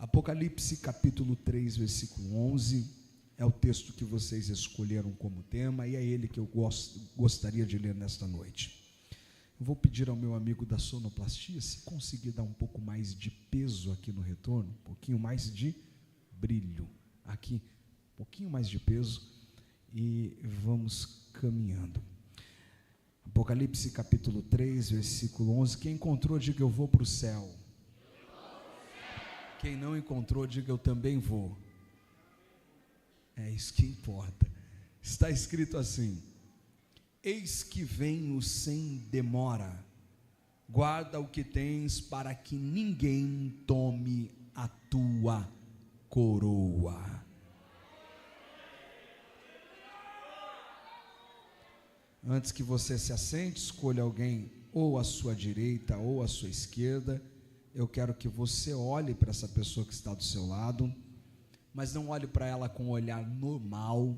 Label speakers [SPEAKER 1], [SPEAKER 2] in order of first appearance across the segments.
[SPEAKER 1] Apocalipse capítulo 3, versículo 11, é o texto que vocês escolheram como tema e é ele que eu gostaria de ler nesta noite. Eu vou pedir ao meu amigo da sonoplastia, se conseguir dar um pouco mais de peso aqui no retorno, um pouquinho mais de brilho aqui, um pouquinho mais de peso, e vamos caminhando. Apocalipse capítulo 3, versículo 11, quem encontrou, diga eu vou para o céu. Quem não encontrou, diga eu também vou. É isso que importa. Está escrito assim: eis que venho sem demora, guarda o que tens para que ninguém tome a tua coroa. Antes que você se assente, escolha alguém ou à sua direita ou à sua esquerda. Eu quero que você olhe para essa pessoa que está do seu lado, mas não olhe para ela com um olhar normal,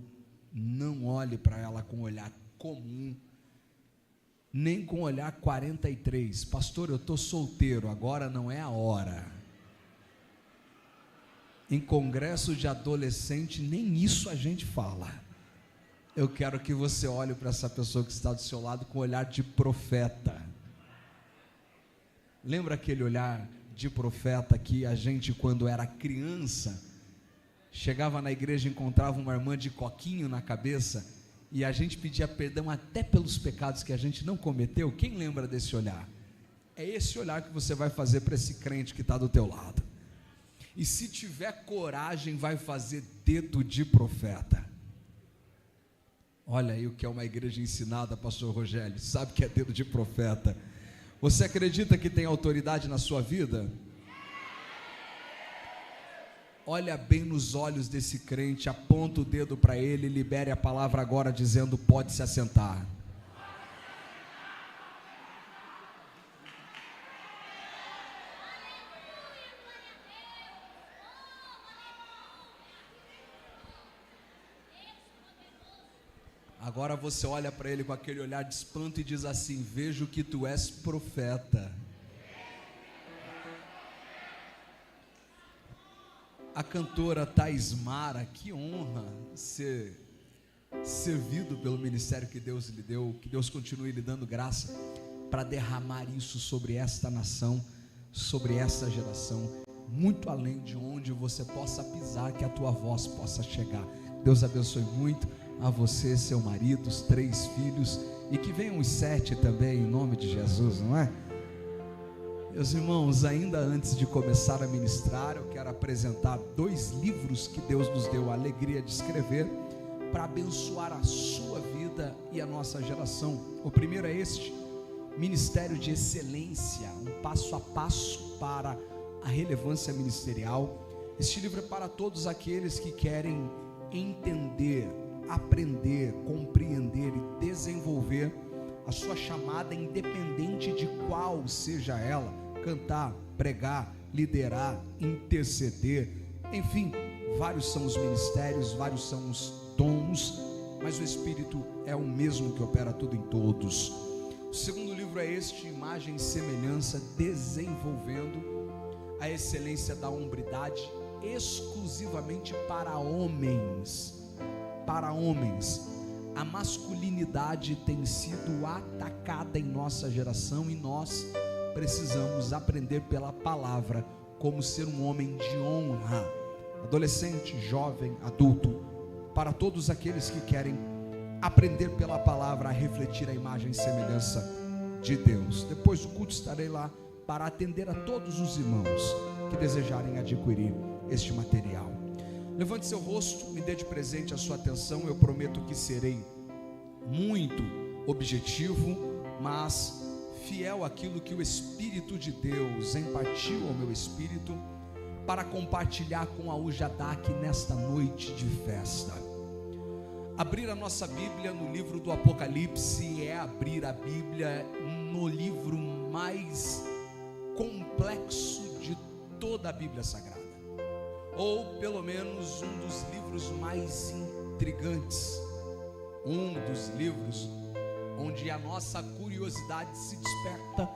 [SPEAKER 1] não olhe para ela com um olhar comum, nem com um olhar 43, pastor, eu estou solteiro, agora não é a hora. Em congresso de adolescente, nem isso a gente fala. Eu quero que você olhe para essa pessoa que está do seu lado com um olhar de profeta. Lembra aquele olhar de profeta que a gente, quando era criança, chegava na igreja e encontrava uma irmã de coquinho na cabeça e a gente pedia perdão até pelos pecados que a gente não cometeu? Quem lembra desse olhar? É esse olhar que você vai fazer para esse crente que está do teu lado. E se tiver coragem, vai fazer dedo de profeta. Olha aí o que é uma igreja ensinada, pastor Rogério, sabe que é dedo de profeta. Você acredita que tem autoridade na sua vida? Olha bem nos olhos desse crente, aponta o dedo para ele e libere a palavra agora dizendo: pode se assentar. Agora você olha para ele com aquele olhar de espanto e diz assim: vejo que tu és profeta. A cantora Thais Mara, que honra ser servido pelo ministério que Deus lhe deu, que Deus continue lhe dando graça para derramar isso sobre esta nação, sobre esta geração, muito além de onde você possa pisar, que a tua voz possa chegar. Deus abençoe muito a você, seu marido, os 3 filhos, e que venham os 7 também, em nome de Jesus, não é? Meus irmãos, ainda antes de começar a ministrar, eu quero apresentar 2 livros que Deus nos deu a alegria de escrever, para abençoar a sua vida e a nossa geração. O primeiro é este, Ministério de Excelência, um passo a passo para a relevância ministerial. Este livro é para todos aqueles que querem entender, aprender, compreender e desenvolver a sua chamada, independente de qual seja ela: cantar, pregar, liderar, interceder, enfim, vários são os ministérios, vários são os dons, mas o Espírito é o mesmo que opera tudo em todos. O segundo livro é este, Imagem e Semelhança, desenvolvendo a excelência da hombridade, exclusivamente para homens. Para homens, a masculinidade tem sido atacada em nossa geração e nós precisamos aprender pela palavra como ser um homem de honra. Adolescente, jovem, adulto, para todos aqueles que querem aprender pela palavra a refletir a imagem e semelhança de Deus. Depois do culto estarei lá para atender a todos os irmãos que desejarem adquirir este material. Levante seu rosto, me dê de presente a sua atenção. Eu prometo que serei muito objetivo, mas fiel àquilo que o Espírito de Deus impartiu ao meu espírito para compartilhar com a Ujadak nesta noite de festa. Abrir a nossa Bíblia no livro do Apocalipse é abrir a Bíblia no livro mais complexo de toda a Bíblia Sagrada, ou pelo menos um dos livros mais intrigantes, um dos livros onde a nossa curiosidade se desperta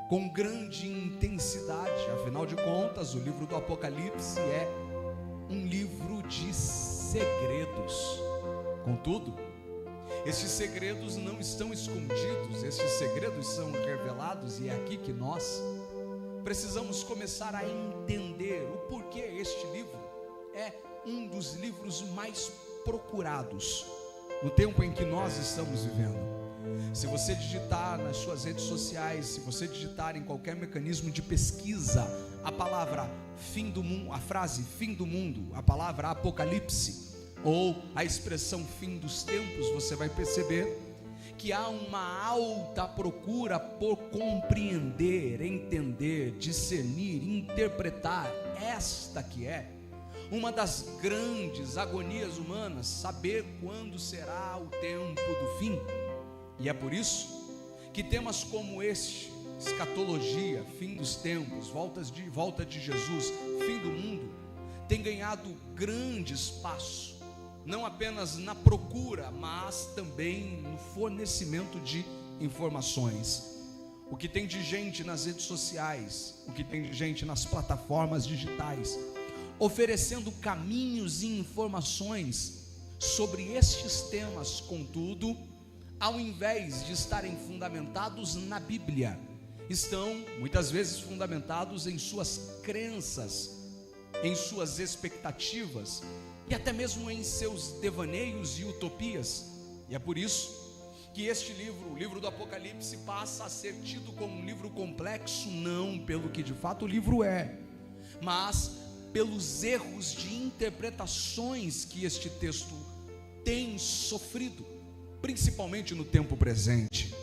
[SPEAKER 1] com grande intensidade. Afinal de contas, o livro do Apocalipse é um livro de segredos. Contudo, estes segredos não estão escondidos, estes segredos são revelados, e é aqui que nós precisamos começar a entender o porquê este livro é um dos livros mais procurados no tempo em que nós estamos vivendo. Se você digitar nas suas redes sociais, se você digitar em qualquer mecanismo de pesquisa a palavra fim do mundo, a frase fim do mundo, a palavra apocalipse ou a expressão fim dos tempos, você vai perceber que há uma alta procura por compreender, entender, discernir, interpretar esta que é uma das grandes agonias humanas, saber quando será o tempo do fim. E é por isso que temas como este, escatologia, fim dos tempos, volta de Jesus, fim do mundo, tem ganhado grande espaço, não apenas na procura, mas também no fornecimento de informações. O que tem de gente nas redes sociais, o que tem de gente nas plataformas digitais, oferecendo caminhos e informações sobre estes temas, contudo, ao invés de estarem fundamentados na Bíblia, estão muitas vezes fundamentados em suas crenças, em suas expectativas e até mesmo em seus devaneios e utopias. E é por isso que este livro, o livro do Apocalipse, passa a ser tido como um livro complexo, não pelo que de fato o livro é, mas pelos erros de interpretações que este texto tem sofrido, principalmente no tempo presente.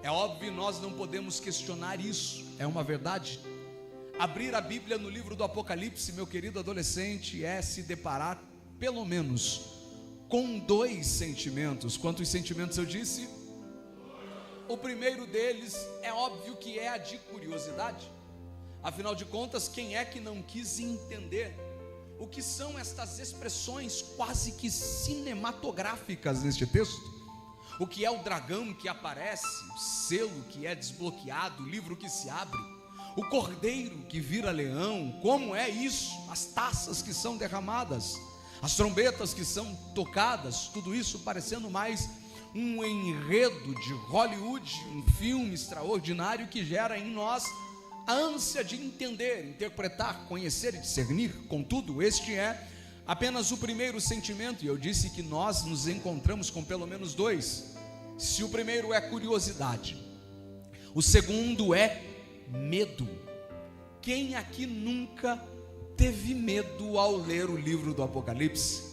[SPEAKER 1] É óbvio, nós não podemos questionar isso, é uma verdade. Abrir a Bíblia no livro do Apocalipse, meu querido adolescente, é se deparar pelo menos com dois sentimentos. Quantos sentimentos eu disse? O primeiro deles é óbvio que é a de curiosidade. Afinal de contas, quem é que não quis entender o que são estas expressões quase que cinematográficas neste texto? O que é o dragão que aparece, o selo que é desbloqueado, o livro que se abre, o cordeiro que vira leão, como é isso? As taças que são derramadas, as trombetas que são tocadas, tudo isso parecendo mais um enredo de Hollywood, um filme extraordinário que gera em nós a ânsia de entender, interpretar, conhecer e discernir. Contudo, este é apenas o primeiro sentimento, e eu disse que nós nos encontramos com pelo menos dois. Se o primeiro é curiosidade, o segundo é medo. Quem aqui nunca teve medo ao ler o livro do Apocalipse?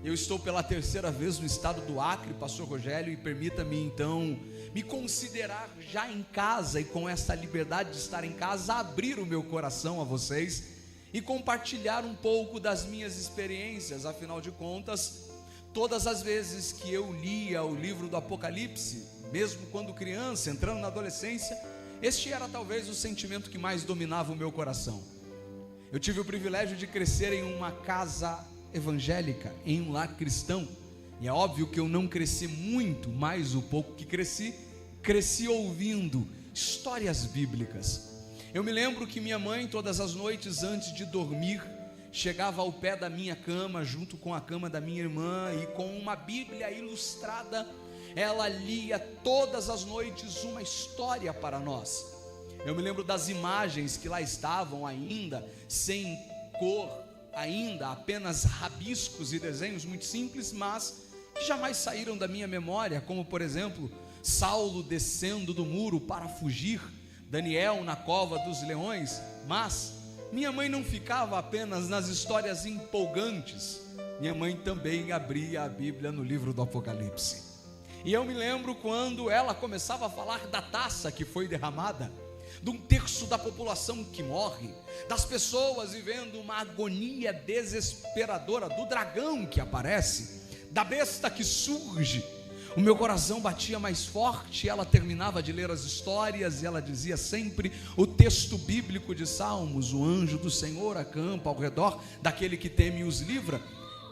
[SPEAKER 1] Eu estou pela terceira vez no estado do Acre, pastor Rogério, e permita-me então me considerar já em casa, e com essa liberdade de estar em casa, abrir o meu coração a vocês e compartilhar um pouco das minhas experiências. Afinal de contas, todas as vezes que eu lia o livro do Apocalipse, mesmo quando criança, entrando na adolescência, este era talvez o sentimento que mais dominava o meu coração. Eu tive o privilégio de crescer em uma casa evangélica, em um lar cristão, e é óbvio que eu não cresci muito, mas o pouco que cresci ouvindo histórias bíblicas. Eu me lembro que minha mãe, todas as noites antes de dormir, chegava ao pé da minha cama, junto com a cama da minha irmã, e com uma Bíblia ilustrada, ela lia todas as noites uma história para nós. Eu me lembro das imagens que lá estavam ainda, sem cor, ainda apenas rabiscos e desenhos muito simples, mas que jamais saíram da minha memória, como por exemplo, Saulo descendo do muro para fugir, Daniel na cova dos leões. Mas minha mãe não ficava apenas nas histórias empolgantes, minha mãe também abria a Bíblia no livro do Apocalipse. E eu me lembro quando ela começava a falar da taça que foi derramada, de um terço da população que morre, das pessoas vivendo uma agonia desesperadora, do dragão que aparece, da besta que surge. O meu coração batia mais forte. Ela terminava de ler as histórias e ela dizia sempre o texto bíblico de Salmos: o anjo do Senhor acampa ao redor daquele que teme e os livra,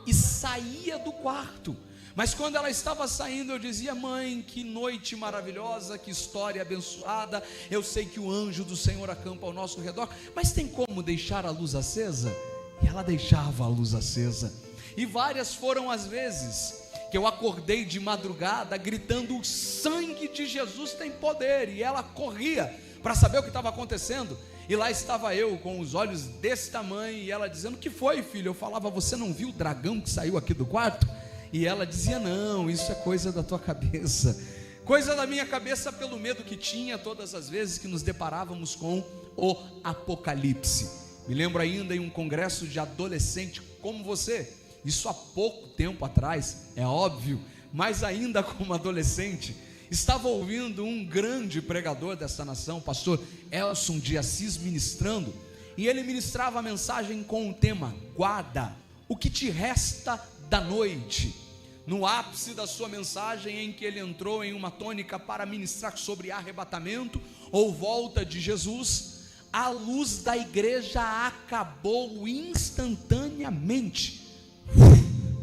[SPEAKER 1] e saía do quarto Mas quando ela estava saindo, eu dizia: mãe, que noite maravilhosa, que história abençoada. Eu sei que o anjo do Senhor acampa ao nosso redor, mas tem como deixar a luz acesa? E ela deixava a luz acesa. E várias foram as vezes que eu acordei de madrugada gritando: o sangue de Jesus tem poder. E ela corria para saber o que estava acontecendo. E lá estava eu com os olhos desse tamanho, e ela dizendo: o que foi, filho? Eu falava: você não viu o dragão que saiu aqui do quarto? E ela dizia: não, isso é coisa da tua cabeça. Coisa da minha cabeça, pelo medo que tinha todas as vezes que nos deparávamos com o Apocalipse. Me lembro ainda em um congresso de adolescente como você, isso há pouco tempo atrás, é óbvio, mas ainda como adolescente, estava ouvindo um grande pregador dessa nação, pastor Elson de Assis, ministrando, e ele ministrava a mensagem com o tema: guarda o que te resta da noite. No ápice da sua mensagem, em que ele entrou em uma tônica para ministrar sobre arrebatamento ou volta de Jesus, a luz da igreja acabou instantaneamente.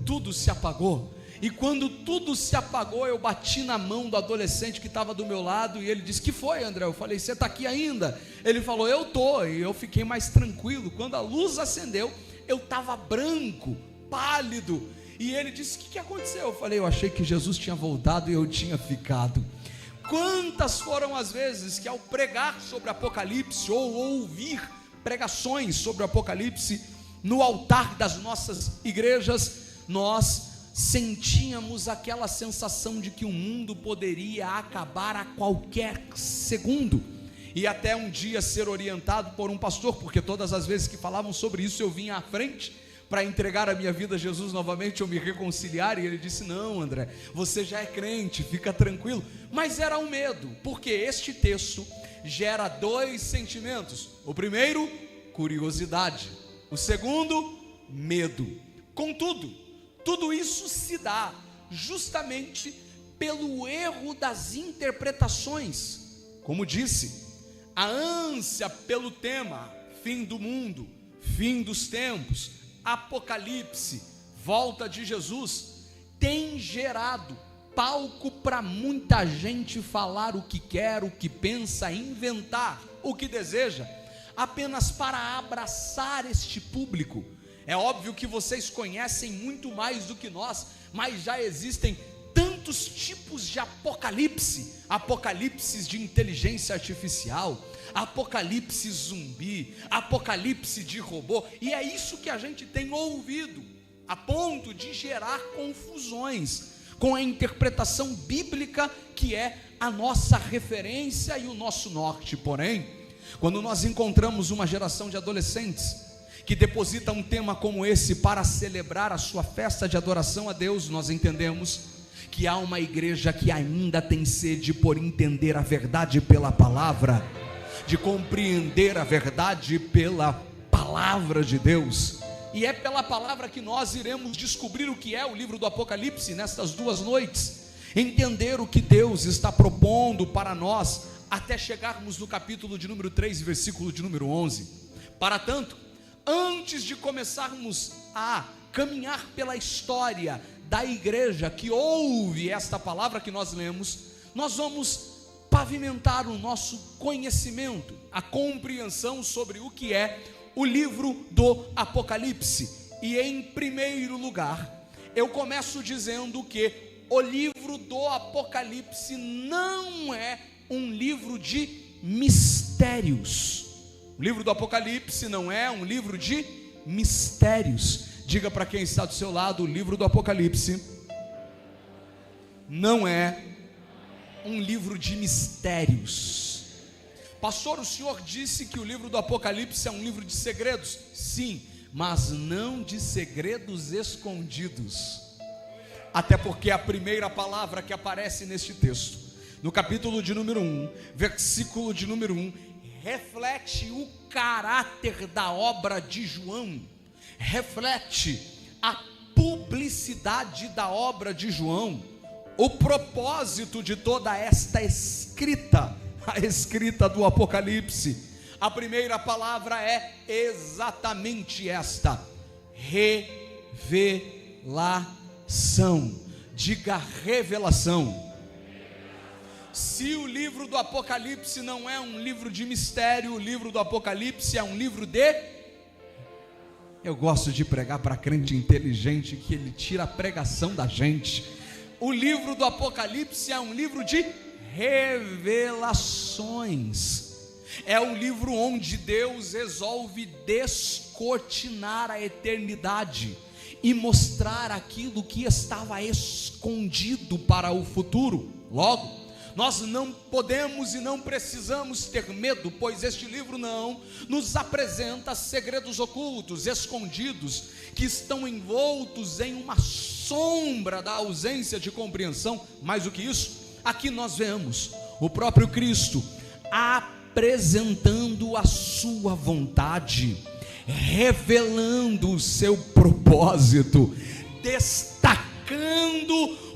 [SPEAKER 1] Tudo se apagou. E quando tudo se apagou, eu bati na mão do adolescente que estava do meu lado, e ele disse: que foi, André? Eu falei: você está aqui ainda? Ele falou: eu estou. E eu fiquei mais tranquilo. Quando a luz acendeu, eu estava branco, pálido. E ele disse: o que aconteceu? Eu falei: eu achei que Jesus tinha voltado e eu tinha ficado. Quantas foram as vezes que ao pregar sobre Apocalipse, ou ouvir pregações sobre Apocalipse, no altar das nossas igrejas, nós sentíamos aquela sensação de que o mundo poderia acabar a qualquer segundo, e até um dia ser orientado por um pastor, porque todas as vezes que falavam sobre isso eu vinha à frente para entregar a minha vida a Jesus novamente, ou me reconciliar, e ele disse: não, André, você já é crente, fica tranquilo. Mas era um medo, porque este texto gera dois sentimentos: o primeiro, curiosidade; o segundo, medo. Contudo, tudo isso se dá justamente pelo erro das interpretações. Como disse, a ânsia pelo tema fim do mundo, fim dos tempos, Apocalipse, volta de Jesus, tem gerado palco para muita gente falar o que quer, o que pensa, inventar o que deseja, apenas para abraçar este público. É óbvio que vocês conhecem muito mais do que nós, mas já existem tantos tipos de apocalipse: apocalipse de inteligência artificial, apocalipse zumbi, apocalipse de robô, e é isso que a gente tem ouvido, a ponto de gerar confusões com a interpretação bíblica, que é a nossa referência e o nosso norte. Porém, quando nós encontramos uma geração de adolescentes que deposita um tema como esse para celebrar a sua festa de adoração a Deus, nós entendemos que há uma igreja que ainda tem sede por entender a verdade pela palavra, de compreender a verdade pela palavra de Deus. E é pela palavra que nós iremos descobrir o que é o livro do Apocalipse nestas 2 noites, entender o que Deus está propondo para nós, até chegarmos no capítulo de número 3, versículo de número 11. Para tanto, antes de começarmos a caminhar pela história da igreja que ouve esta palavra que nós lemos, nós vamos pavimentar o nosso conhecimento, a compreensão sobre o que é o livro do Apocalipse. E em primeiro lugar, eu começo dizendo que o livro do Apocalipse não é um livro de mistérios. O livro do Apocalipse não é um livro de mistérios. Diga para quem está do seu lado: o livro do Apocalipse não é um livro de mistérios. Pastor, o senhor disse que o livro do Apocalipse é um livro de segredos. Sim, mas não de segredos escondidos. Até porque a primeira palavra que aparece neste texto, no capítulo de número 1, versículo de número 1, reflete o caráter da obra de João, reflete a publicidade da obra de João, o propósito de toda esta escrita, a escrita do Apocalipse. A primeira palavra é exatamente esta: revelação. Diga revelação. Se o livro do Apocalipse não é um livro de mistério, o livro do Apocalipse é um livro de... Eu gosto de pregar para crente inteligente, que ele tira a pregação da gente. O livro do Apocalipse é um livro de revelações. É um livro onde Deus resolve descortinar a eternidade e mostrar aquilo que estava escondido para o futuro. Logo, nós não podemos e não precisamos ter medo, pois este livro não nos apresenta segredos ocultos, escondidos, que estão envoltos em uma sombra da ausência de compreensão. Mais do que isso, aqui nós vemos o próprio Cristo apresentando a sua vontade, revelando o seu propósito, destacando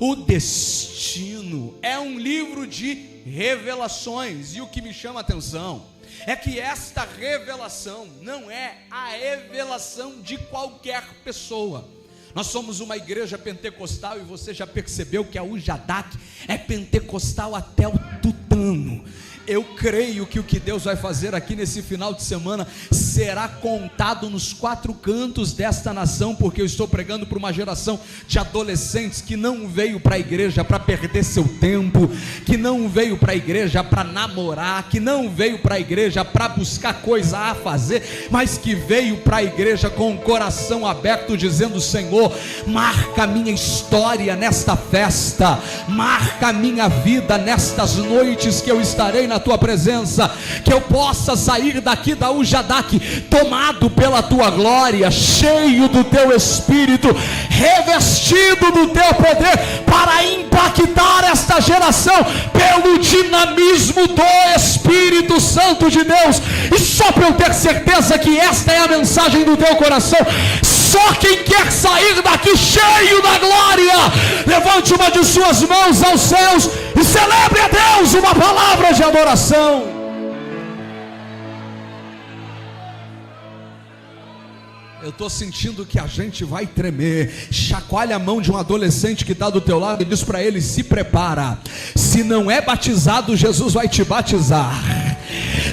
[SPEAKER 1] o destino. É um livro de revelações, e o que me chama a atenção é que esta revelação não é a revelação de qualquer pessoa. Nós somos uma igreja pentecostal, e você já percebeu que a Ujadak é pentecostal até o tutano. Eu creio que o que Deus vai fazer aqui nesse final de semana será contado nos quatro cantos desta nação, porque eu estou pregando para uma geração de adolescentes que não veio para a igreja para perder seu tempo, que não veio para a igreja para namorar, que não veio para a igreja para buscar coisa a fazer, mas que veio para a igreja com o coração aberto, dizendo: Senhor, marca a minha história nesta festa, marca a minha vida nestas noites que eu estarei na tua presença, que eu possa sair daqui da Ujadak tomado pela tua glória, cheio do teu Espírito, revestido do teu poder, para impactar esta geração pelo dinamismo do Espírito Santo de Deus. E só para eu ter certeza que esta é a mensagem do teu coração, só quem quer sair daqui cheio da glória, levante uma de suas mãos aos céus e celebre a Deus uma palavra de adoração. Eu estou sentindo que a gente vai tremer. Chacoalha a mão de um adolescente que está do teu lado e diz para ele: se prepara, se não é batizado, Jesus vai te batizar.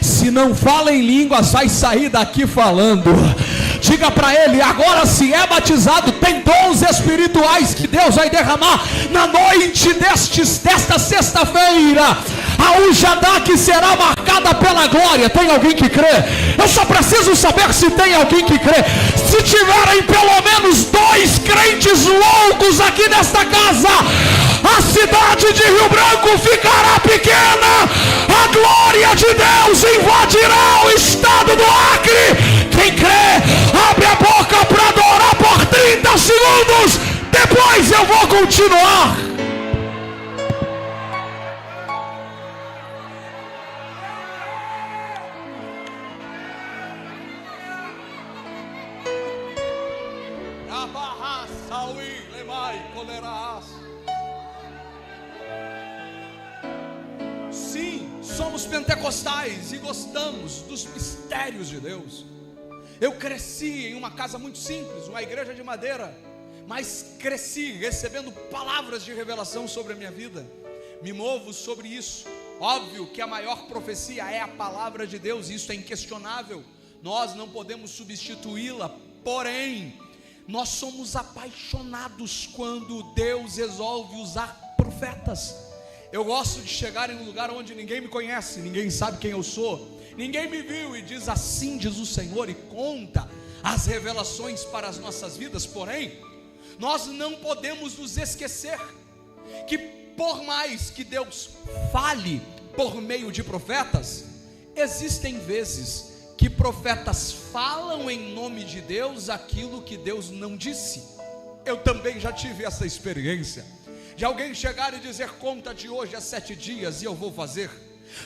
[SPEAKER 1] Se não fala em línguas, vai sair daqui falando. Diga para ele: agora, se é batizado, tem dons espirituais que Deus vai derramar na noite desta sexta-feira. A Ujadak será marcada pela glória. Tem alguém que crê? Eu só preciso saber se tem alguém que crê. Se tiverem pelo menos 2 crentes loucos aqui nesta casa, a cidade de Rio Branco ficará pequena. A glória de Deus invadirá o estado do Acre. Quem crê, abre a boca para adorar por 30 segundos. Depois eu vou continuar. Sim, somos pentecostais e gostamos dos mistérios de Deus. Eu cresci em uma casa muito simples, uma igreja de madeira, mas cresci recebendo palavras de revelação sobre a minha vida. Me movo sobre isso. Óbvio que a maior profecia é a palavra de Deus, isso é inquestionável. Nós não podemos substituí-la, porém, nós somos apaixonados quando Deus resolve usar profetas. Eu gosto de chegar em um lugar onde ninguém me conhece, ninguém sabe quem eu sou, ninguém me viu, e diz: assim diz o Senhor, e conta as revelações para as nossas vidas. Porém, nós não podemos nos esquecer que, por mais que Deus fale por meio de profetas, existem vezes que profetas falam em nome de Deus aquilo que Deus não disse. Eu também já tive essa experiência de alguém chegar e dizer: conta de hoje a 7 dias e eu vou fazer.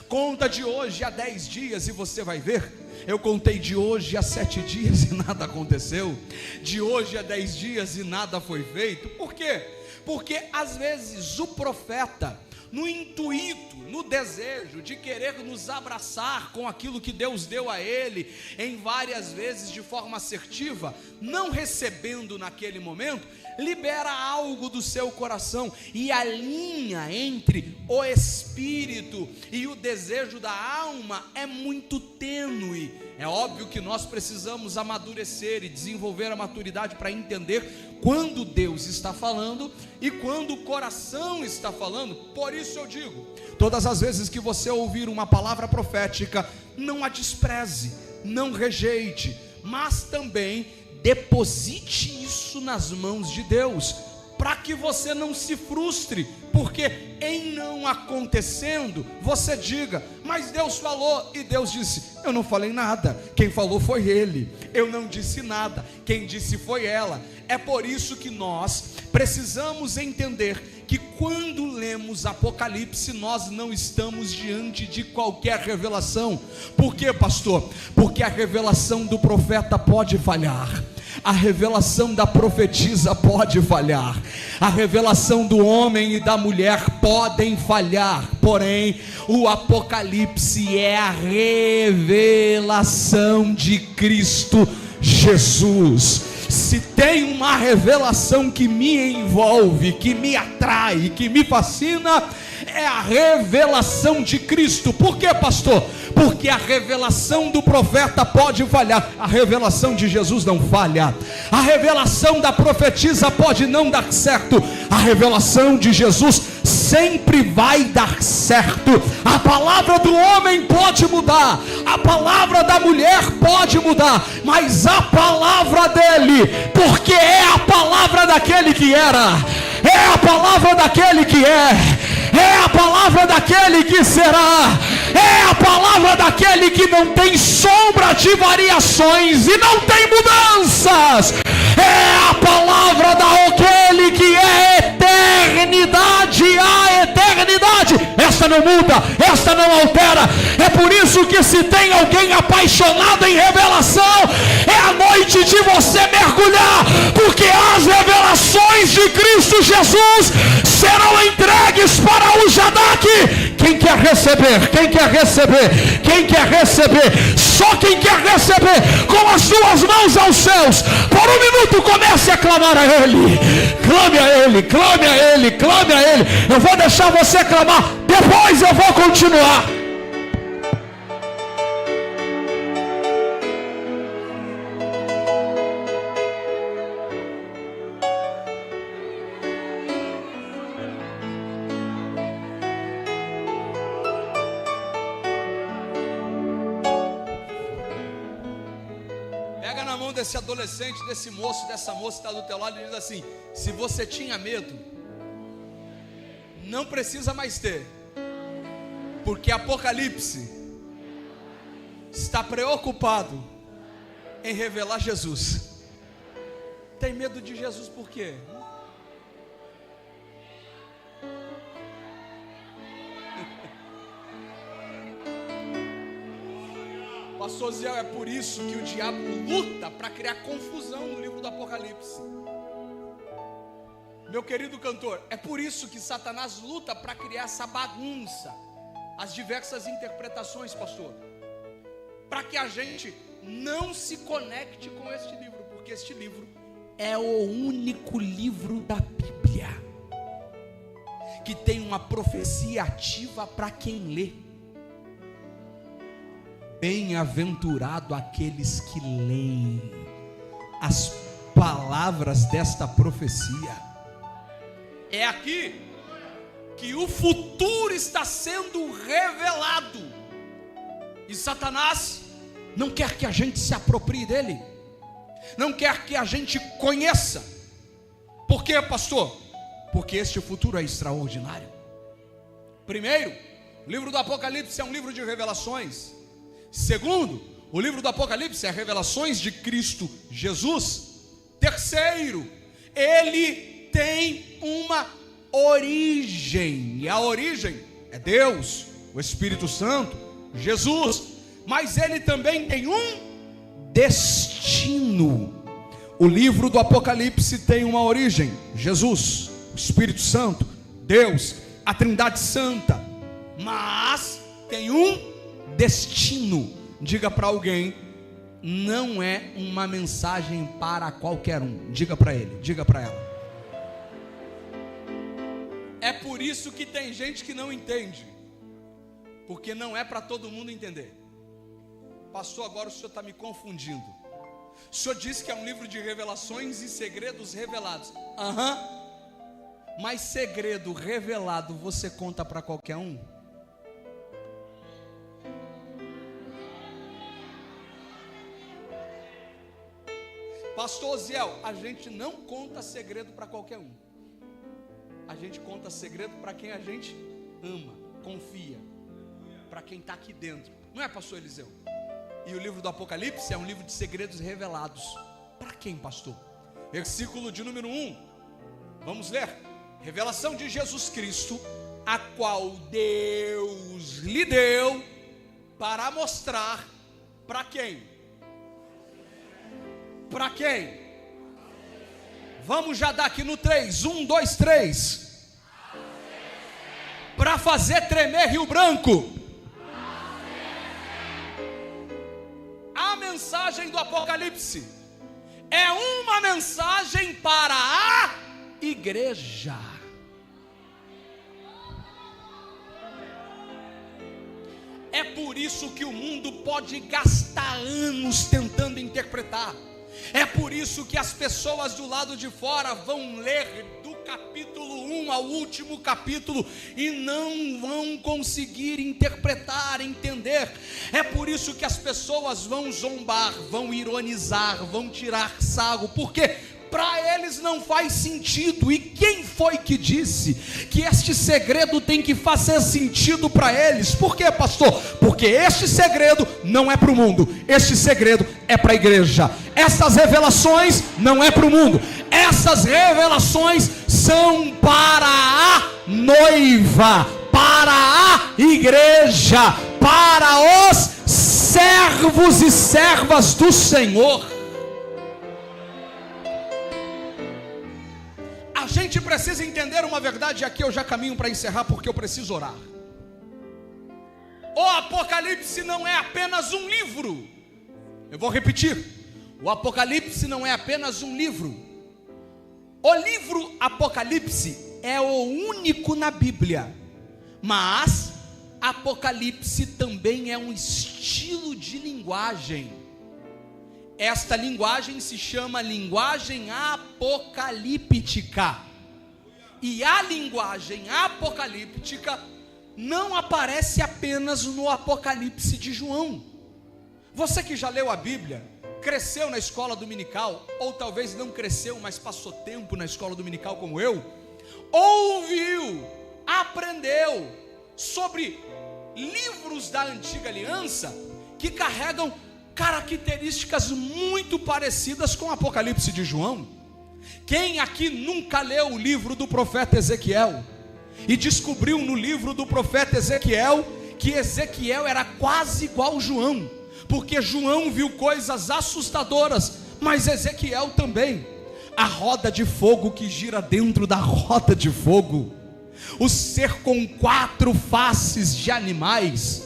[SPEAKER 1] Conta de hoje a 10 dias e você vai ver. Eu contei de hoje a 7 dias e nada aconteceu. De hoje a 10 dias e nada foi feito. Por quê? Porque às vezes o profeta no intuito, no desejo de querer nos abraçar com aquilo que Deus deu a ele, em várias vezes de forma assertiva, não recebendo naquele momento, libera algo do seu coração, e a linha entre o espírito e o desejo da alma é muito tênue. É óbvio que nós precisamos amadurecer e desenvolver a maturidade para entender quando Deus está falando e quando o coração está falando. Por isso eu digo, todas as vezes que você ouvir uma palavra profética, não a despreze, não rejeite, mas também deposite isso nas mãos de Deus, para que você não se frustre, porque em não acontecendo, você diga: mas Deus falou, e Deus disse: eu não falei nada, quem falou foi Ele, eu não disse nada, quem disse foi ela. É por isso que nós precisamos entender que quando lemos Apocalipse, nós não estamos diante de qualquer revelação. Por quê, pastor? Porque a revelação do profeta pode falhar, a revelação da profetisa pode falhar, a revelação do homem e da mulher podem falhar, porém o Apocalipse é a revelação de Cristo Jesus. Se tem uma revelação que me envolve, que me atrai, que me fascina, é a revelação de Cristo. Por quê, pastor? Porque a revelação do profeta pode falhar, a revelação de Jesus não falha. A revelação da profetisa pode não dar certo, a revelação de Jesus sempre vai dar certo. A palavra do homem pode mudar, a palavra da mulher pode mudar, mas a palavra dele, porque é a palavra daquele que era, é a palavra daquele que é a palavra daquele que será, é a palavra daquele que não tem sombra de variações e não tem mudanças, é a palavra daquele que é eternidade a eternidade. Esta não muda, esta não altera. É por isso que, se tem alguém apaixonado em revelação, é a noite de você mergulhar, porque as revelações de Cristo Jesus serão entregues para o Jadak. Quem quer receber? Quem quer receber? Quem quer receber? Só quem quer receber, com as suas mãos aos céus, por um minuto comece a clamar a Ele. Clame a Ele, clame a Ele, clame a Ele. Eu vou deixar você clamar, depois eu vou continuar. Pega na mão desse adolescente, desse moço, dessa moça que está do teu lado e diz assim: se você tinha medo, não precisa mais ter, porque Apocalipse está preocupado em revelar Jesus. Tem medo de Jesus por quê? Pastor Ziel, é por isso que o diabo luta para criar confusão no livro do Apocalipse. Meu querido cantor, é por isso que Satanás luta para criar essa bagunça, as diversas interpretações, pastor, para que a gente não se conecte com este livro, porque este livro é o único livro da Bíblia que tem uma profecia ativa para quem lê. Bem-aventurado aqueles que leem as palavras desta profecia. É aqui que o futuro está sendo revelado, e Satanás não quer que a gente se aproprie dele, não quer que a gente conheça. Por quê, pastor? Porque este futuro é extraordinário. Primeiro, o livro do Apocalipse é um livro de revelações. Segundo, o livro do Apocalipse é revelações de Cristo Jesus. Terceiro, ele tem uma origem, e a origem é Deus, o Espírito Santo, Jesus, mas ele também tem um destino. O livro do Apocalipse tem uma origem: Jesus, o Espírito Santo, Deus. a Trindade Santa, mas tem um destino. Diga para alguém: não é uma mensagem para qualquer um. Diga para ele, diga para ela. É por isso que tem gente que não entende, porque não é para todo mundo entender. Pastor, agora o senhor está me confundindo. O senhor disse que é um livro de revelações e segredos revelados. Mas segredo revelado você conta para qualquer um? Pastor Osiel, a gente não conta segredo para qualquer um. A gente conta segredo para quem a gente ama, confia, para quem está aqui dentro. Não é, pastor Eliseu? E o livro do Apocalipse é um livro de segredos revelados. Para quem, pastor? Versículo de número 1. Vamos ler. Revelação de Jesus Cristo, a qual Deus lhe deu para mostrar para quem? Para quem? Vamos já dar aqui no 3. 1, 2, 3. Para fazer tremer Rio Branco. A mensagem do Apocalipse é uma mensagem para a igreja. É por isso que o mundo pode gastar anos tentando interpretar. É por isso que as pessoas do lado de fora vão ler do capítulo 1 ao último capítulo e não vão conseguir interpretar, entender. É por isso que as pessoas vão zombar, vão ironizar, vão tirar sarro, porque para eles não faz sentido. E quem foi que disse que este segredo tem que fazer sentido para eles? Por quê, pastor? Porque este segredo não é para o mundo, este segredo é para a igreja. Essas revelações não é para o mundo, essas revelações são para a noiva, para a igreja, para os servos e servas do Senhor. A gente precisa entender uma verdade, aqui eu já caminho para encerrar porque eu preciso orar. O Apocalipse não é apenas um livro. Eu vou repetir. O Apocalipse não é apenas um livro. O livro Apocalipse é o único na Bíblia. Mas Apocalipse também é um estilo de linguagem. Esta linguagem se chama linguagem apocalíptica. E a linguagem apocalíptica não aparece apenas no Apocalipse de João. Você que já leu a Bíblia, cresceu na escola dominical, ou talvez não cresceu, mas passou tempo na escola dominical como eu, ouviu, aprendeu sobre livros da Antiga Aliança que carregam características muito parecidas com o Apocalipse de João. Quem aqui nunca leu o livro do profeta Ezequiel e descobriu no livro do profeta Ezequiel que Ezequiel era quase igual a João, porque João viu coisas assustadoras, mas Ezequiel também. A roda de fogo que gira dentro da roda de fogo, o ser com 4 faces de animais,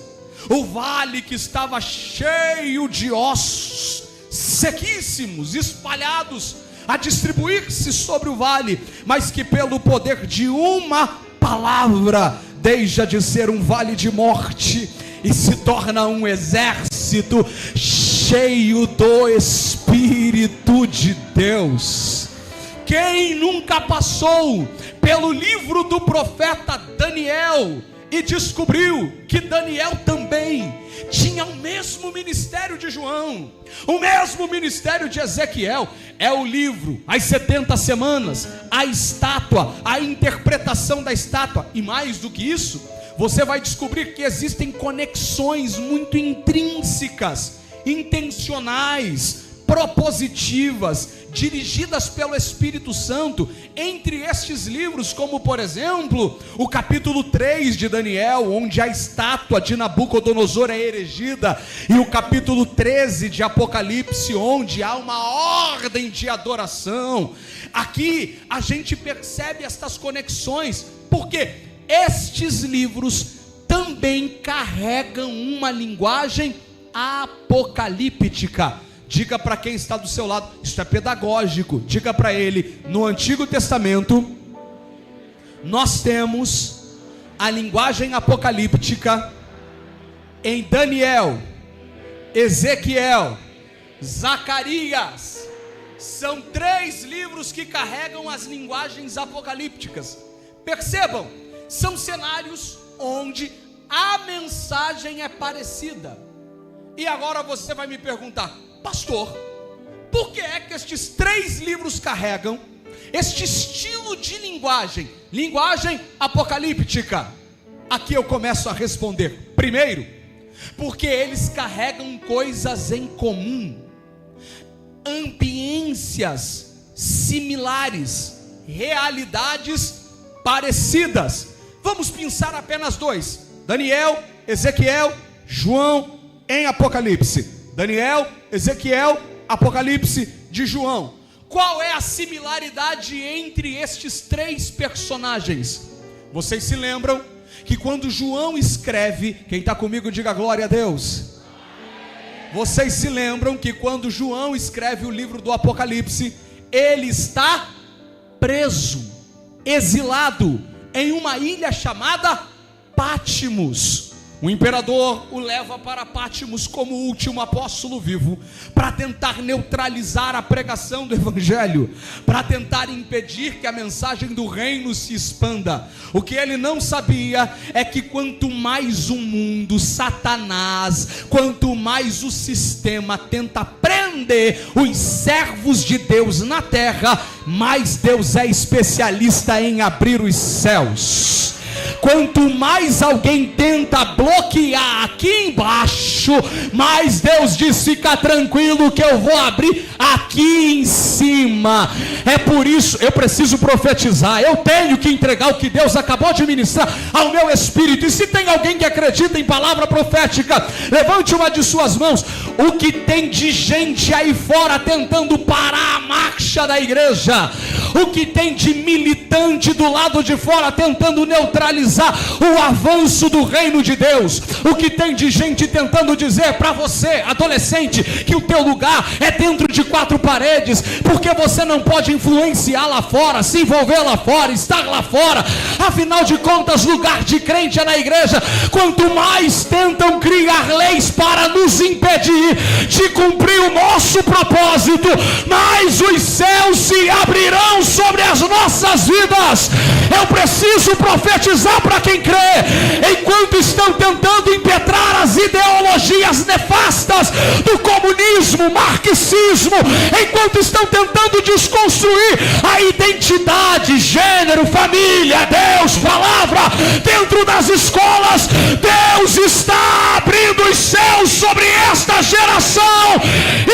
[SPEAKER 1] o vale que estava cheio de ossos sequíssimos, espalhados a distribuir-se sobre o vale, mas que pelo poder de uma palavra deixa de ser um vale de morte e se torna um exército cheio do Espírito de Deus. Quem nunca passou pelo livro do profeta Daniel e descobriu que Daniel também tinha o mesmo ministério de João, o mesmo ministério de Ezequiel? É o livro, as 70 semanas, a estátua, a interpretação da estátua. E mais do que isso, você vai descobrir que existem conexões muito intrínsecas, intencionais, propositivas, dirigidas pelo Espírito Santo entre estes livros, como por exemplo o capítulo 3 de Daniel, onde a estátua de Nabucodonosor é erigida, e o capítulo 13 de Apocalipse, onde há uma ordem de adoração. Aqui a gente percebe estas conexões, porque estes livros também carregam uma linguagem apocalíptica. Diga para quem está do seu lado, isso é pedagógico. Diga para ele: no Antigo Testamento nós temos a linguagem apocalíptica em Daniel, Ezequiel, Zacarias. São 3 livros que carregam as linguagens apocalípticas. Percebam, são cenários onde a mensagem é parecida. E agora você vai me perguntar: pastor, por que é que estes 3 livros carregam este estilo de linguagem apocalíptica? Aqui eu começo a responder. Primeiro, porque eles carregam coisas em comum, ambiências similares, realidades parecidas. Vamos pensar apenas 2: Daniel, Ezequiel, João em Apocalipse. Daniel, Ezequiel, Apocalipse de João. Qual é a similaridade entre estes 3 personagens? Vocês se lembram que quando João escreve, quem está comigo diga glória a Deus. Vocês se lembram que quando João escreve o livro do Apocalipse, ele está preso, exilado em uma ilha chamada Pátimos. O imperador o leva para Pátimos como último apóstolo vivo, para tentar neutralizar a pregação do evangelho, para tentar impedir que a mensagem do reino se expanda. O que ele não sabia é que quanto mais o mundo, Satanás, quanto mais o sistema tenta prender os servos de Deus na terra, mais Deus é especialista em abrir os céus. Quanto mais alguém tenta bloquear aqui embaixo, mais Deus diz: fica tranquilo que eu vou abrir aqui em cima. É por isso, eu preciso profetizar, eu tenho que entregar o que Deus acabou de ministrar ao meu espírito. E se tem alguém que acredita em palavra profética, levante uma de suas mãos. O que tem de gente aí fora tentando parar a marcha da igreja, o que tem de militante do lado de fora tentando neutralizar o avanço do reino de Deus, o que tem de gente tentando dizer para você, adolescente, que o teu lugar é dentro de 4 paredes, porque você não pode influenciar lá fora, se envolver lá fora, estar lá fora. Afinal de contas, lugar de crente é na igreja. Quanto mais tentam criar leis para nos impedir de cumprir o nosso propósito, mais os céus se abrirão sobre as nossas vidas. Eu preciso profetizar para quem crê. Enquanto estão tentando impetrar as ideologias nefastas do comunismo, marxismo, enquanto estão tentando desconstruir a identidade, gênero, família, Deus, palavra, dentro das escolas, Deus está abrindo os céus sobre esta geração.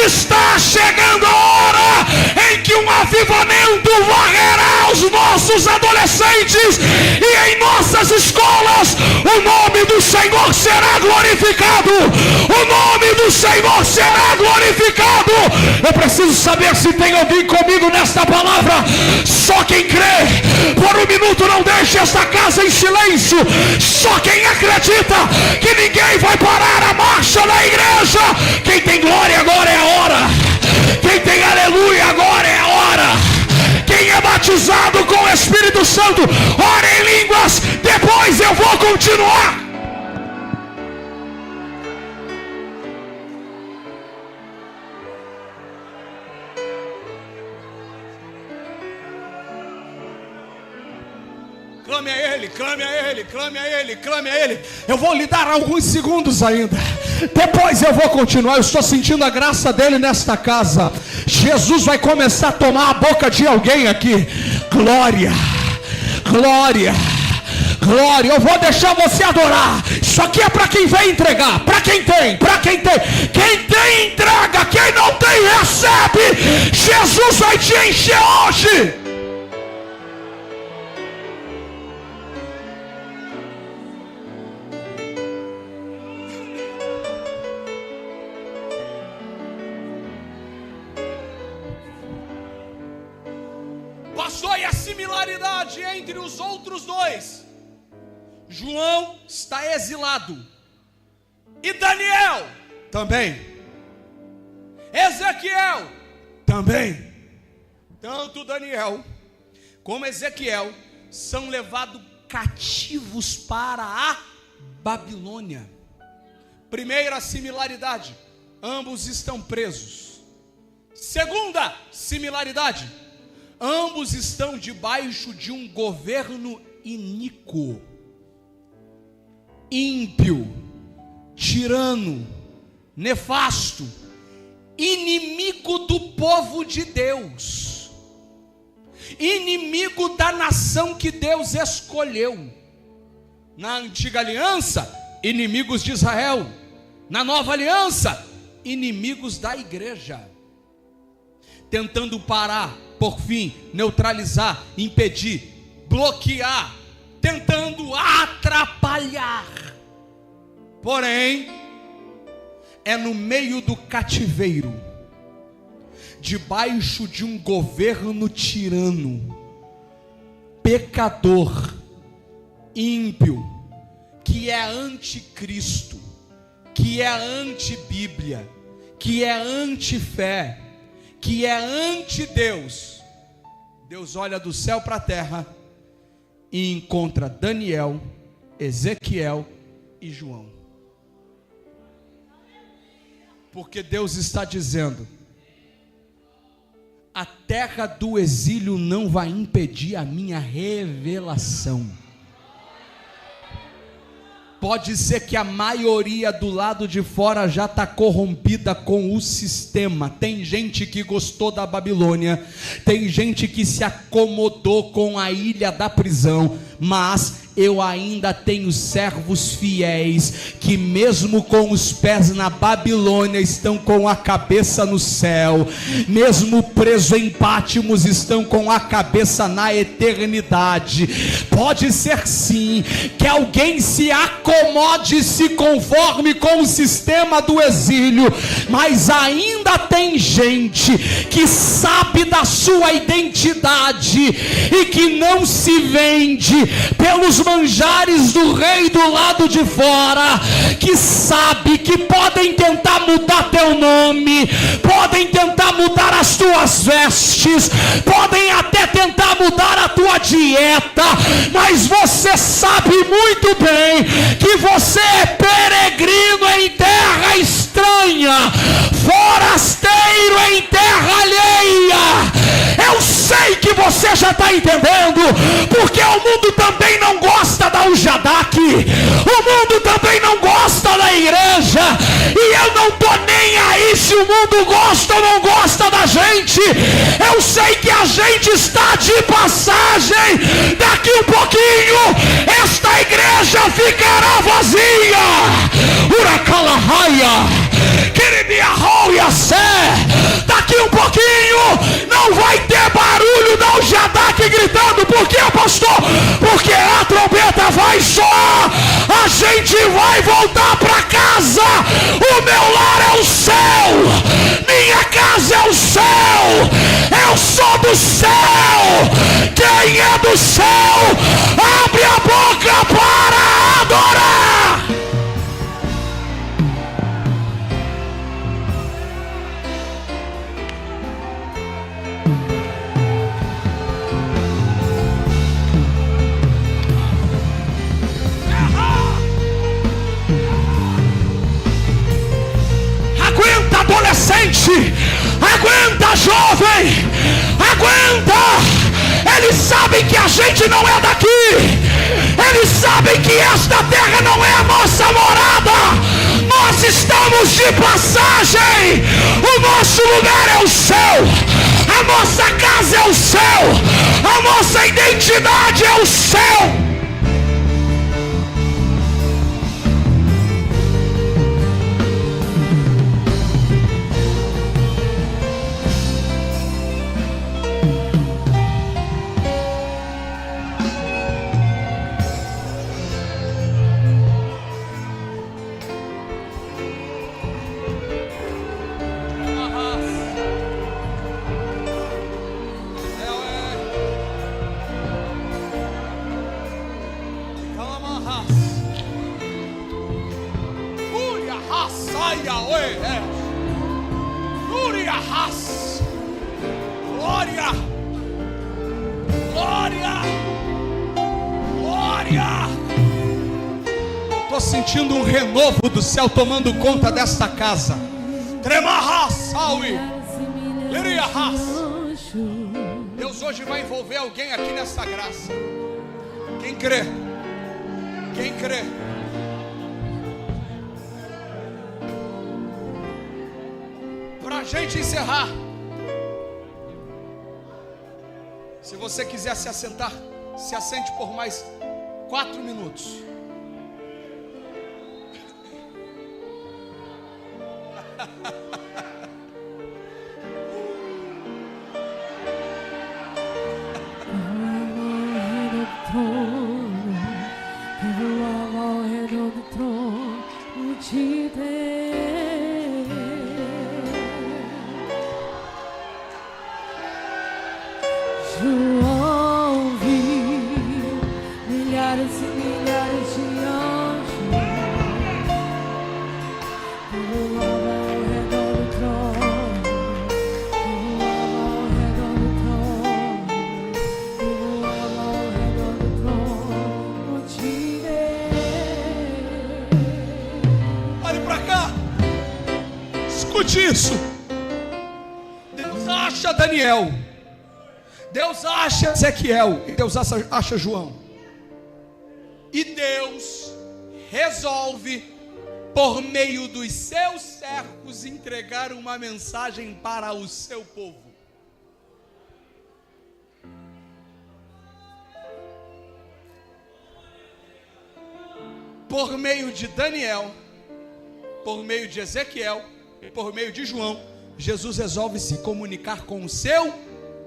[SPEAKER 1] Está chegando a hora em que um avivamento varrerá os nossos adolescentes, e em nossas escolas o nome do Senhor será glorificado. O nome do Senhor será glorificado. Eu preciso saber se tem alguém comigo nesta palavra. Só quem crê. Por um minuto não deixe esta casa em silêncio. Só quem acredita que ninguém vai parar a marcha da igreja. Quem tem glória, agora é a hora. Quem tem aleluia, agora é a hora. Quem é batizado com o Espírito Santo, ora em línguas. Depois eu vou continuar. Clame a Ele, clame a Ele, clame a Ele, clame a Ele. Eu vou lhe dar alguns segundos ainda. Depois eu vou continuar. Eu estou sentindo a graça dele nesta casa. Jesus vai começar a tomar a boca de alguém aqui. Glória, glória, glória. Eu vou deixar você adorar. Isso aqui é para quem vem entregar. Para quem tem, para quem tem. Quem tem, entrega. Quem não tem, recebe. Jesus vai te encher hoje. Pastor, e a similaridade entre os outros 2? João está exilado. E Daniel também. Ezequiel também. Tanto Daniel como Ezequiel são levados cativos para a Babilônia. Primeira similaridade: ambos estão presos. Segunda similaridade: ambos estão debaixo de um governo iníquo, ímpio, tirano, nefasto, inimigo do povo de Deus, inimigo da nação que Deus escolheu. Na antiga aliança, inimigos de Israel. Na nova aliança, inimigos da igreja, tentando parar, por fim, neutralizar, impedir, bloquear, tentando atrapalhar. Porém, é no meio do cativeiro, debaixo de um governo tirano, pecador, ímpio, que é anticristo, que é anti-Bíblia, que é anti-fé, que é anti-Deus. Deus olha do céu para a terra e encontra Daniel, Ezequiel e João. Porque Deus está dizendo: a terra do exílio não vai impedir a minha revelação. Pode ser que a maioria do lado de fora já está corrompida com o sistema. Tem gente que gostou da Babilônia, tem gente que se acomodou com a ilha da prisão, mas eu ainda tenho servos fiéis, que mesmo com os pés na Babilônia, estão com a cabeça no céu, mesmo preso em Pátimos, estão com a cabeça na eternidade. Pode ser sim, que alguém se acomode, se conforme com o sistema do exílio, mas ainda tem gente que sabe da sua identidade, e que não se vende pelos manjares do rei do lado de fora, que sabe que podem tentar mudar teu nome, podem tentar mudar as tuas vestes, podem até tentar mudar a tua dieta, mas você sabe muito bem que você é peregrino em terra estranha, forasteiro em terra alheia. Eu sei que você já está entendendo, porque o mundo também não gosta da Ujadac, o mundo também não gosta da igreja, e eu não estou nem aí se o mundo gosta ou não gosta da gente. Eu sei que a gente está de passagem, daqui um pouquinho esta igreja ficará vazia. Uracalahaya, daqui um pouquinho não vai ter barulho da Ujadac gritando. Por quê, pastor? Porque a trombeta vai soar, a gente vai voltar para casa. O meu lar é o céu, minha casa é o céu, eu sou do céu. Quem é do céu, abre a boca para adorar. Aguenta, adolescente, aguenta, jovem, aguenta. Eles sabem que a gente não é daqui, eles sabem que esta terra não é a nossa morada, nós estamos de passagem. O nosso lugar é o céu, a nossa casa é o céu, a nossa identidade é o céu. Glória, glória, glória. Estou sentindo um renovo do céu tomando conta desta casa. Deus hoje vai envolver alguém aqui nessa graça. Quem crê? Quem crê? Para a gente encerrar, se você quiser se assentar, se assente por mais 4 minutos. Isso. Deus acha Daniel, Deus acha Ezequiel, e Deus acha João. E Deus resolve, por meio dos seus servos, entregar uma mensagem para o seu povo. Por meio de Daniel, por meio de Ezequiel, por meio de João, Jesus resolve se comunicar com o seu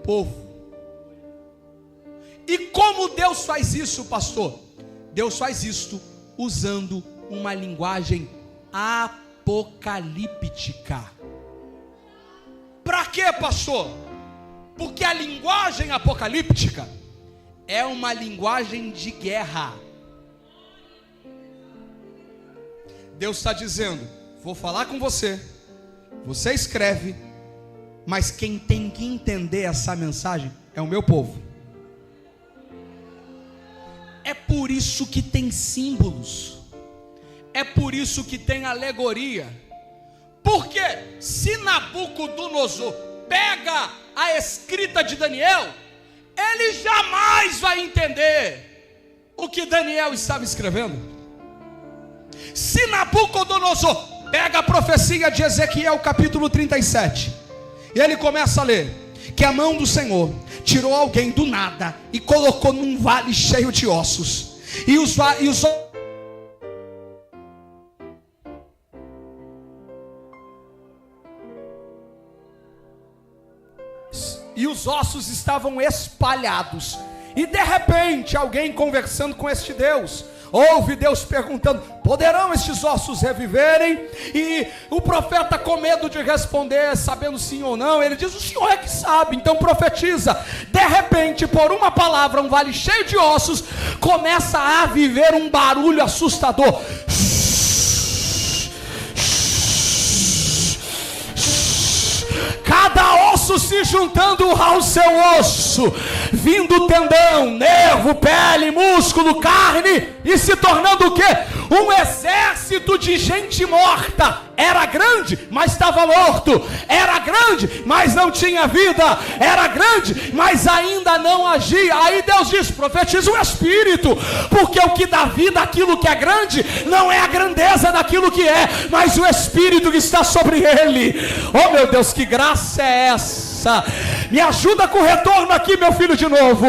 [SPEAKER 1] povo. E como Deus faz isso, pastor? Deus faz isto usando uma linguagem apocalíptica. Para quê, pastor? Porque a linguagem apocalíptica é uma linguagem de guerra. Deus está dizendo: vou falar com você. Você escreve, mas quem tem que entender essa mensagem é o meu povo. É por isso que tem símbolos, é por isso que tem alegoria. Porque se Nabucodonosor pega a escrita de Daniel, ele jamais vai entender o que Daniel estava escrevendo. Se Nabucodonosor pega a profecia de Ezequiel capítulo 37, e ele começa a ler que a mão do Senhor tirou alguém do nada e colocou num vale cheio de ossos, e os ossos estavam espalhados. E de repente alguém conversando com este Deus, ouve Deus perguntando: poderão estes ossos reviverem? E o profeta, com medo de responder, sabendo sim ou não, ele diz: o Senhor é que sabe, então profetiza. De repente, por uma palavra, um vale cheio de ossos começa a viver um barulho assustador. Cada osso se juntando ao seu osso, vindo tendão, nervo, pele, músculo, carne, e se tornando o quê? Um exército de gente morta. Era grande, mas estava morto. Era grande, mas não tinha vida. Era grande, mas ainda não agia. Aí Deus diz: profetiza o Espírito, porque o que dá vida àquilo que é grande não é a grandeza daquilo que é, mas o Espírito que está sobre ele. Oh meu Deus, que graça é essa? Me ajuda com o retorno aqui, meu filho, de novo.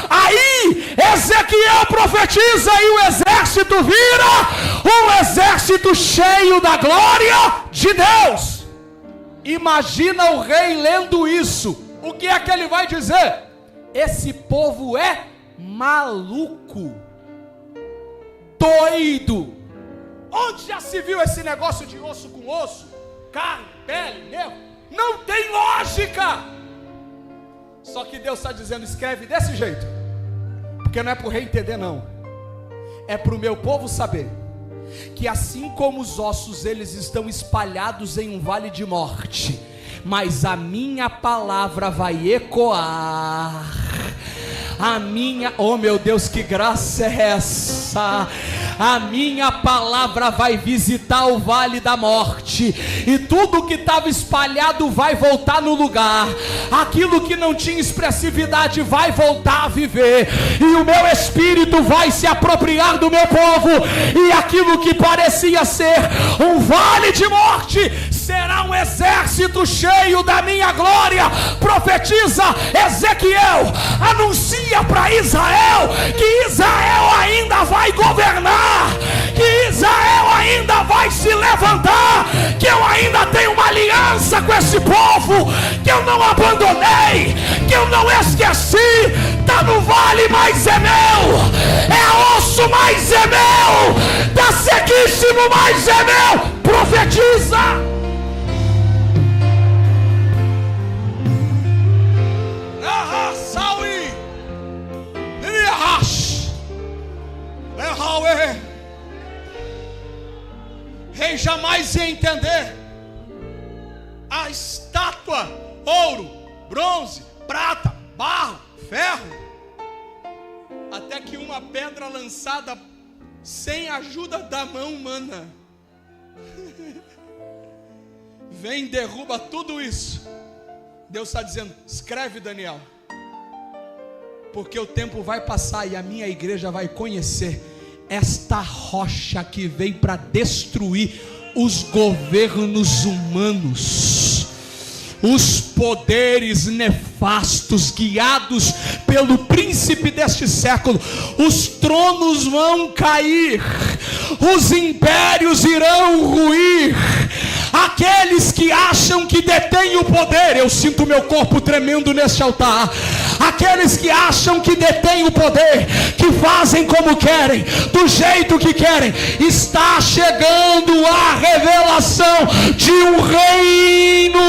[SPEAKER 1] Aí Ezequiel profetiza e o exército vira um exército cheio da glória de Deus. Imagina o rei lendo isso. O que é que ele vai dizer? Esse povo é maluco, doido. Onde já se viu esse negócio de osso com osso, carne, pele, nervo? Não tem lógica. Só que Deus está dizendo: escreve desse jeito, porque não é para o rei entender, não, é para o meu povo saber que assim como os ossos, eles estão espalhados em um vale de morte, mas a minha palavra vai ecoar. Oh meu Deus, que graça é essa? A minha palavra vai visitar o vale da morte, e tudo que estava espalhado vai voltar no lugar. Aquilo que não tinha expressividade vai voltar a viver, e o meu espírito vai se apropriar do meu povo, e aquilo que parecia ser um vale de morte será um exército cheio da minha glória. Profetiza Ezequiel, anuncia para Israel que Israel ainda vai governar, que Israel ainda vai se levantar, que eu ainda tenho uma aliança com esse povo, que eu não abandonei, que eu não esqueci. Está no vale, mas é meu, é osso, mas é meu, está sequíssimo, mas é meu. Profetiza. Rei jamais ia entender a estátua, ouro, bronze, prata, barro, ferro, até que uma pedra lançada sem ajuda da mão humana vem e derruba tudo isso. Deus está dizendo: escreve, Daniel, porque o tempo vai passar e a minha igreja vai conhecer esta rocha que vem para destruir os governos humanos, os poderes nefastos guiados pelo príncipe deste século. Os tronos vão cair, os impérios irão ruir. Aqueles que acham que detêm o poder, eu sinto meu corpo tremendo neste altar. Aqueles que acham que detêm o poder, que fazem como querem, do jeito que querem, está chegando a revelação de um reino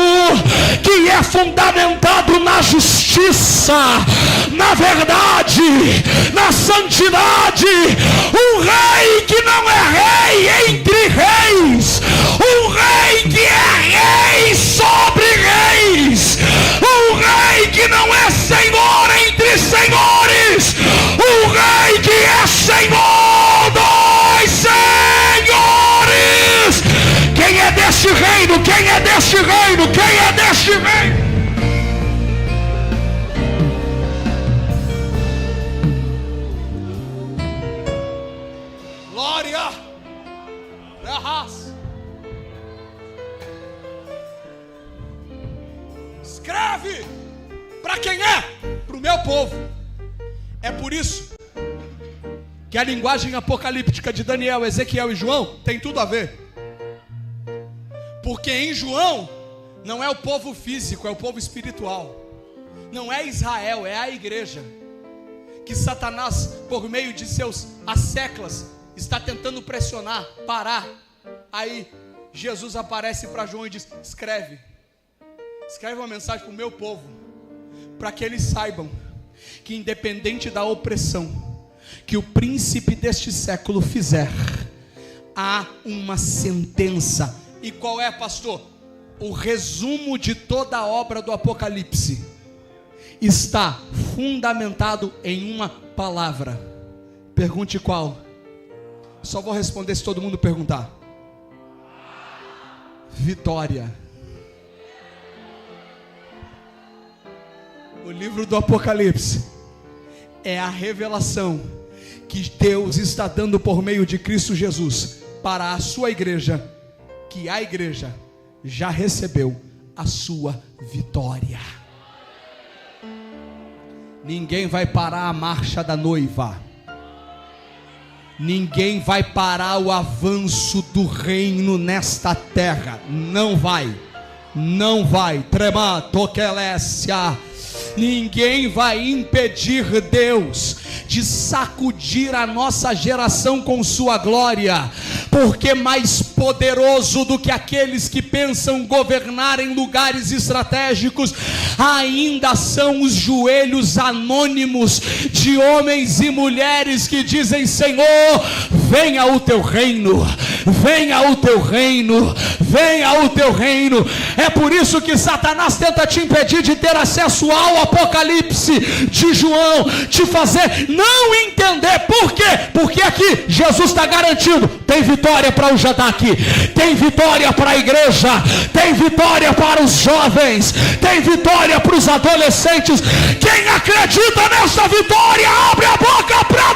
[SPEAKER 1] que é fundamentado na justiça, na verdade, na santidade. Um rei que não é rei entre reis, um rei que é rei sobre reis, um rei que não é senhor entre senhores, um rei que é senhor dos senhores. Quem é deste reino? Quem é deste reino? Quem é deste reino? Glória da raça. Escreve para quem é? Para o meu povo. É por isso que a linguagem apocalíptica de Daniel, Ezequiel e João tem tudo a ver. Porque em João não é o povo físico, é o povo espiritual. Não é Israel, é a igreja que Satanás, por meio de seus asseclas, está tentando pressionar, parar. Aí Jesus aparece para João e diz: escreve uma mensagem para o meu povo, para que eles saibam que independente da opressão que o príncipe deste século fizer, há uma sentença. E qual é, pastor? O resumo de toda a obra do Apocalipse está fundamentado em uma palavra. Pergunte qual? Só vou responder se todo mundo perguntar. Vitória. O livro do Apocalipse é a revelação que Deus está dando por meio de Cristo Jesus para a sua igreja, que a igreja já recebeu a sua vitória. Ninguém vai parar a marcha da noiva. Ninguém vai parar o avanço do reino nesta terra. Não vai. Não vai. Trema, toquelécia. Ninguém vai impedir Deus de sacudir a nossa geração com sua glória, porque mais poderoso do que aqueles que pensam governar em lugares estratégicos ainda são os joelhos anônimos de homens e mulheres que dizem: Senhor, venha o teu reino, venha o teu reino, venha o teu reino. É por isso que Satanás tenta te impedir de ter acesso ao Apocalipse de João, te fazer não entender. Por quê? Porque aqui Jesus está garantido: tem vitória para o Jadaque, tem vitória para a igreja, tem vitória para os jovens, tem vitória para os adolescentes. Quem acredita nessa vitória, abre a boca para